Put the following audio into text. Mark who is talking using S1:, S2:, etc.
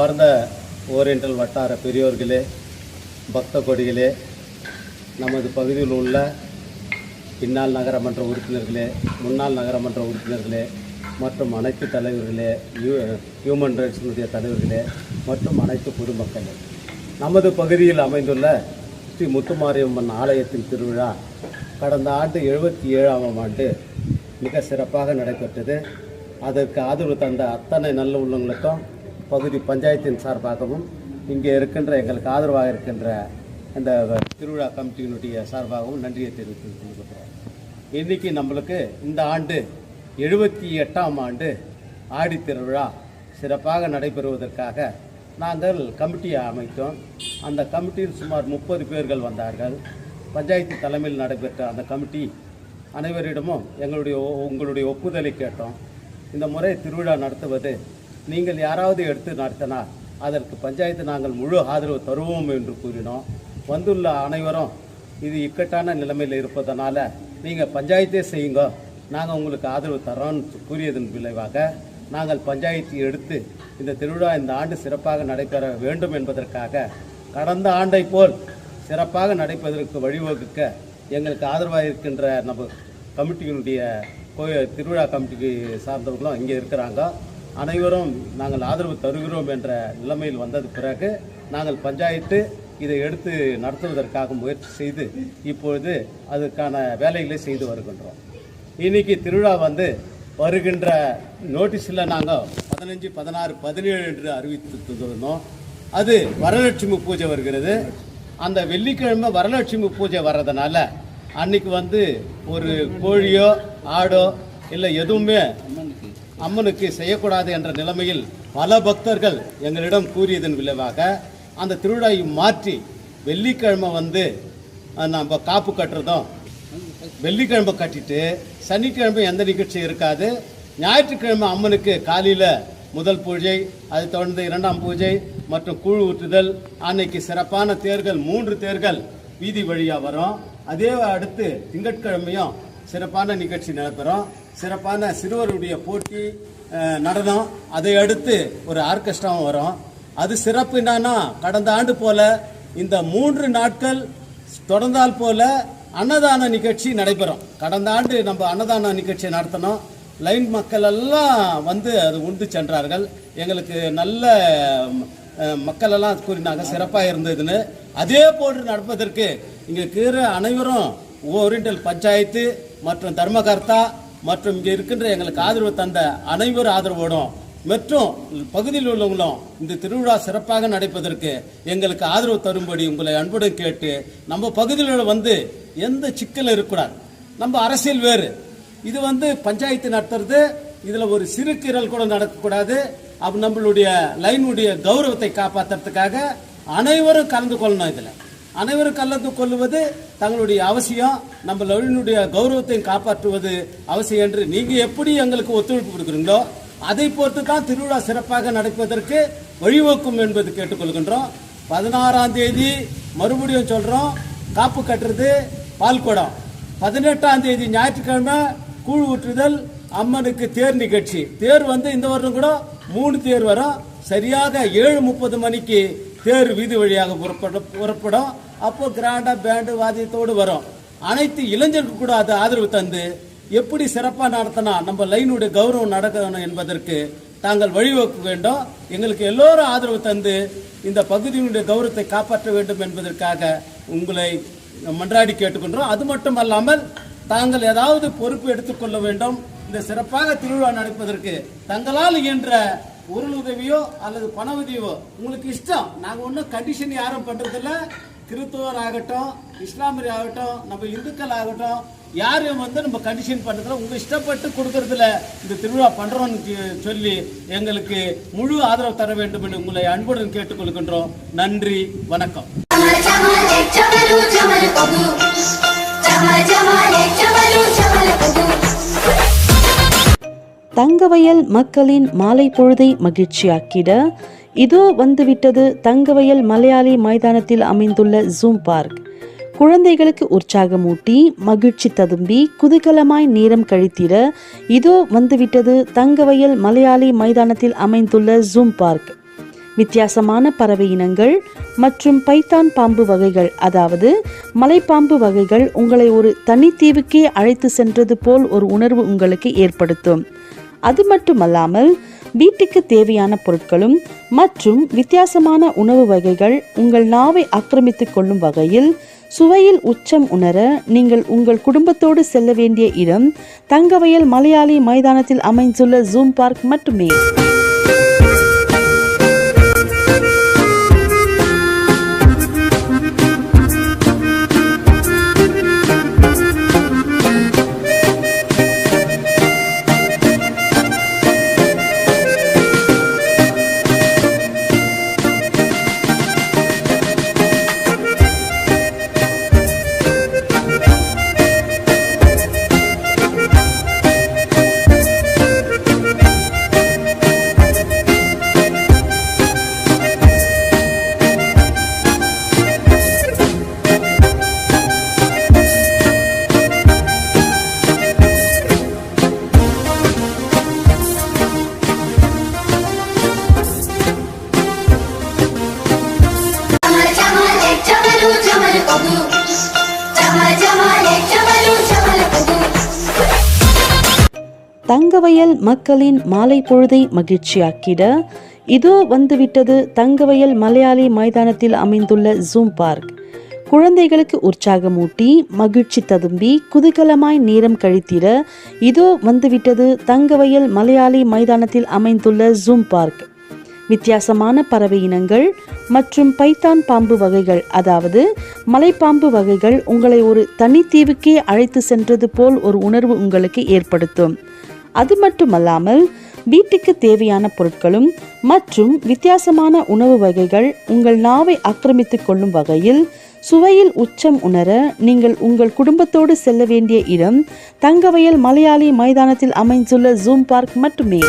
S1: அன்பார்ந்த ஓரியண்டல் வட்டார பெரியோர்களே, பக்த கொடிகளே, நமது பகுதியில் உள்ள இந்நாள் நகரமன்ற உறுப்பினர்களே, முன்னாள் நகரமன்ற உறுப்பினர்களே மற்றும் அனைத்து தலைவர்களே, ஹியூமன் ரைட்ஸினுடைய தலைவர்களே மற்றும் அனைத்து பொதுமக்களே, நமது பகுதியில் அமைந்துள்ள ஸ்ரீ முத்துமாரியம்மன் ஆலயத்தின் திருவிழா கடந்த ஆண்டு 77ஆம் ஆண்டு மிக சிறப்பாக நடைபெற்றது. அதற்கு ஆதரவு தந்த அத்தனை நல்ல உள்ளவங்களுக்கும் பகுதி பஞ்சாயத்தின் சார்பாகவும் இங்கே இருக்கின்ற எங்களுக்கு ஆதரவாக இருக்கின்ற இந்த திருவிழா கமிட்டியினுடைய சார்பாகவும் நன்றியை தெரிவித்துக் கொள்கிறோம். இன்றைக்கி நம்மளுக்கு இந்த ஆண்டு 78ஆம் ஆண்டு ஆடி திருவிழா சிறப்பாக நடைபெறுவதற்காக நாங்கள் கமிட்டியை அமைத்தோம். அந்த கமிட்டியில் சுமார் 30 பேர்கள் வந்தார்கள். பஞ்சாயத்து தலைமையில் நடைபெற்ற அந்த கமிட்டி அனைவரிடமும் உங்களுடைய ஒப்புதலை கேட்டோம். இந்த முறை திருவிழா நடத்துவது நீங்கள் யாராவது எடுத்து நடத்தினால் அதற்கு பஞ்சாயத்து நாங்கள் முழு ஆதரவு தருவோம் என்று கூறினோம். வந்துள்ள அனைவரும் இது இக்கட்டான நிலைமையில் இருப்பதனால நீங்கள் பஞ்சாயத்தே செய்யுங்க, நாங்கள் உங்களுக்கு ஆதரவு தரோன்னு கூறியதன் விளைவாக நாங்கள் பஞ்சாயத்து எடுத்து இந்த திருவிழா இந்த ஆண்டு சிறப்பாக நடைபெற வேண்டும் என்பதற்காக கடந்த ஆண்டை போல் சிறப்பாக நடைபெறுவதற்கு வழிவகுக்க எங்களுக்கு ஆதரவாக இருக்கின்ற நம்ம கமிட்டியினுடைய திருவிழா கமிட்டிக்கு சார்ந்தவர்களும் இங்கே இருக்கிறாங்க. அனைவரும் நாங்கள் ஆதரவு தருகிறோம் என்ற நிலைமையில் வந்தது பிறகு நாங்கள் பஞ்சாயத்து இதை எடுத்து நடத்துவதற்காக முயற்சி செய்து இப்பொழுது அதுக்கான வேலைகளை செய்து வருகின்றோம். இன்றைக்கி திருவிழா வருகின்ற நோட்டீஸில் நாங்கள் 15, 16, 17 என்று அறிவித்து இருந்தோம். அது வரலட்சுமி பூஜை வருகிறது. அந்த வெள்ளிக்கிழமை வரலட்சுமி பூஜை வர்றதுனால அன்னைக்கு ஒரு கோழியோ ஆடோ இல்லை எதுவுமே அம்மனுக்கு செய்யக்கூடாது என்ற நிலைமையில் பல பக்தர்கள் எங்களிடம் கூறியதன் விளைவாக அந்த திருவிழாவை மாற்றி வெள்ளிக்கிழமை நம்ம காப்பு கட்டுறதும் வெள்ளிக்கிழமை கட்டிட்டு சனிக்கிழமை எந்த நிகழ்ச்சியும் இருக்காது. ஞாயிற்றுக்கிழமை அம்மனுக்கு காலையில் முதல் பூஜை, அதை தொடர்ந்து 2ஆம் பூஜை மற்றும் கூழ் ஊற்றுதல். அன்னைக்கு சிறப்பான தேர்கள் 3 தேர்கள் வீதி வழியாக வரும். அதே அடுத்து திங்கட்கிழமையும் சிறப்பான நிகழ்ச்சி நடைபெறும். சிறப்பான சிறுவருடைய போட்டி, நடனம், அதை அடுத்து ஒரு ஆர்கெஸ்ட்ராவும் வரும். அது சிறப்பு என்னன்னா, கடந்த ஆண்டு போல இந்த 3 நாட்கள் தொடர்ந்தால் போல அன்னதான நிகழ்ச்சி நடைபெறும். கடந்த ஆண்டு நம்ம அன்னதான நிகழ்ச்சி நடத்தினோம். லைன் மக்கள் எல்லாம் அது உண்டு சென்றார்கள். எங்களுக்கு நல்ல மக்கள் எல்லாம் கூறினாங்க சிறப்பாக இருந்ததுன்னு. அதே போன்று நடப்பதற்கு இங்கே இருக்கிற அனைவரும் ஓரியண்டல் பஞ்சாயத்து மற்றும் தர்மகர்த்தா மற்றும் இங்கே இருக்கின்ற எங்களுக்கு ஆதரவு தந்த அனைவரும் ஆதரவோடும் மற்றும் பகுதியில் உள்ளவங்களும் இந்த திருவிழா சிறப்பாக நடைப்பதற்கு எங்களுக்கு ஆதரவு தரும்படி உங்களை அன்புடன் கேட்டு, நம்ம பகுதியில் எந்த சிக்கலும் இருக்கக்கூடாது. நம்ம அரசியல் வேறு, இது பஞ்சாயத்து நடத்துறது, இதில் ஒரு சிறு கீறல் கூட நடக்கக்கூடாது. அப்போ நம்மளுடைய லைனுடைய கௌரவத்தை காப்பாற்றுறதுக்காக அனைவரும் கலந்து கொள்ளணும். இதில் அனைவரும் கலந்து கொள்வது தங்களுடைய அவசியம். நம்ம லைனுடைய கௌரவத்தையும் காப்பாற்றுவது அவசியம் என்று நீங்கள் எப்படி எங்களுக்கு ஒத்துழைப்பு கொடுக்குறீங்களோ அதை பொறுத்து தான் திருவிழா சிறப்பாக நடப்பதற்கு வழிவகுக்கும் என்பது கேட்டுக்கொள்கின்றோம். 16ஆம் தேதி மறுபடியும் சொல்கிறோம், காப்பு கட்டுறது, பால்குடம். 18ஆம் தேதி ஞாயிற்றுக்கிழமை கூழ் ஊற்றுதல், அம்மனுக்கு தேர் நிகழ்ச்சி. தேர் இந்த வருடம் கூட 3 தேர் வரும். சரியாக 7:30 மணிக்கு தேர் வீதி வழியாக புறப்படும். அப்போ கிராண்டா பேண்டு வாத்தியத்தோடு வரும். அனைத்து இளைஞர்களுக்கு கூட அது ஆதரவு தந்து எப்படி சிறப்பாக நடத்தினா நம்ம லைனுடைய கௌரவம் நடக்கணும் என்பதற்கு தாங்கள் வழிவகுக்க வேண்டும். எங்களுக்கு எல்லோரும் ஆதரவு தந்து இந்த பகுதியினுடைய கௌரவத்தை காப்பாற்ற வேண்டும் என்பதற்காக உங்களை மன்றாடி கேட்டுக்கொண்டோம். அது மட்டும் அல்லாமல் தாங்கள் ஏதாவது பொறுப்பு எடுத்துக்கொள்ள வேண்டும். இந்த சிறப்பாக திருவிழா நடப்பதற்கு தங்களால் இயன்ற பொருள் உதவியோ அல்லது பண உதவியோ உங்களுக்கு இஷ்டம். நாங்கள் ஒன்றும் கண்டிஷன் யாரும் பண்ணுறதில்ல. கிறிஸ்துவர் ஆகட்டும், இஸ்லாமியர் ஆகட்டும், நம்ம இந்துக்கள் ஆகட்டும், யாரையும் நம்ம கண்டிஷன் பண்ணுறதுல உங்கள் இஷ்டப்பட்டு கொடுக்கறதுல இந்த திருவிழா பண்ணுறோன்னு சொல்லி எங்களுக்கு முழு ஆதரவு தர வேண்டும் என்று உங்களை அன்புடன் கேட்டுக்கொள்கின்றோம். நன்றி, வணக்கம்.
S2: தங்கவயல் மக்களின் மாலை பொழுதை மகிழ்ச்சியாக்கிட இதோ வந்துவிட்டது தங்கவயல் மலையாளி மைதானத்தில் அமைந்துள்ள ஜூம் பார்க். குழந்தைகளுக்கு உற்சாகமூட்டி மகிழ்ச்சி ததும்பி குதூகலமாய் நேரம் கழித்திட இதோ வந்துவிட்டது தங்கவயல் மலையாளி மைதானத்தில் அமைந்துள்ள ஜூம் பார்க். வித்தியாசமான பறவை இனங்கள் மற்றும் பைத்தான் பாம்பு வகைகள், அதாவது மலைப்பாம்பு வகைகள் உங்களை ஒரு தனித்தீவுக்கே அழைத்து சென்றது போல் ஒரு உணர்வு உங்களுக்கு ஏற்படுத்தும். அது மட்டுமல்லாமல் வீட்டுக்கு தேவையான பொருட்களும் மற்றும் வித்தியாசமான உணவு வகைகள் உங்கள் நாவை ஆக்கிரமித்துக் கொள்ளும் வகையில் சுவையில் உச்சம் உணர நீங்கள் உங்கள் குடும்பத்தோடு செல்ல வேண்டிய இடம் தங்கவயல் மலையாளி மைதானத்தில் அமைந்துள்ள ஜூம் பார்க் மட்டுமே. தங்கவயல் மக்களின் மாலை பொழுதை மகிழ்ச்சியாக்கிட இதோ வந்துவிட்டது தங்கவயல் மலையாளி மைதானத்தில் அமைந்துள்ள ஜூம் பார்க். குழந்தைகளுக்கு உற்சாகமூட்டி மகிழ்ச்சி ததும்பி குதூகலமாய் நேரம் கழித்திட இதோ வந்துவிட்டது தங்கவயல் மலையாளி மைதானத்தில் அமைந்துள்ள ஜூம் பார்க். வித்தியாசமான பறவை இனங்கள் மற்றும் பைத்தான் பாம்பு வகைகள், அதாவது மலைப்பாம்பு வகைகள் உங்களை ஒரு தனித்தீவுக்கே அழைத்து சென்றது போல் ஒரு உணர்வு உங்களுக்கு ஏற்படுத்தும். அது மட்டுமல்லாமல் வீட்டுக்கு தேவையான பொருட்களும் மற்றும் வித்தியாசமான உணவு வகைகள் உங்கள் நாவை ஆக்கிரமித்துக் கொள்ளும் வகையில் சுவையில் உச்சம் உணர நீங்கள் உங்கள் குடும்பத்தோடு செல்ல வேண்டிய இடம் தங்கவயல் மலையாளி மைதானத்தில் அமைந்துள்ள ஜூம் பார்க் மட்டுமே.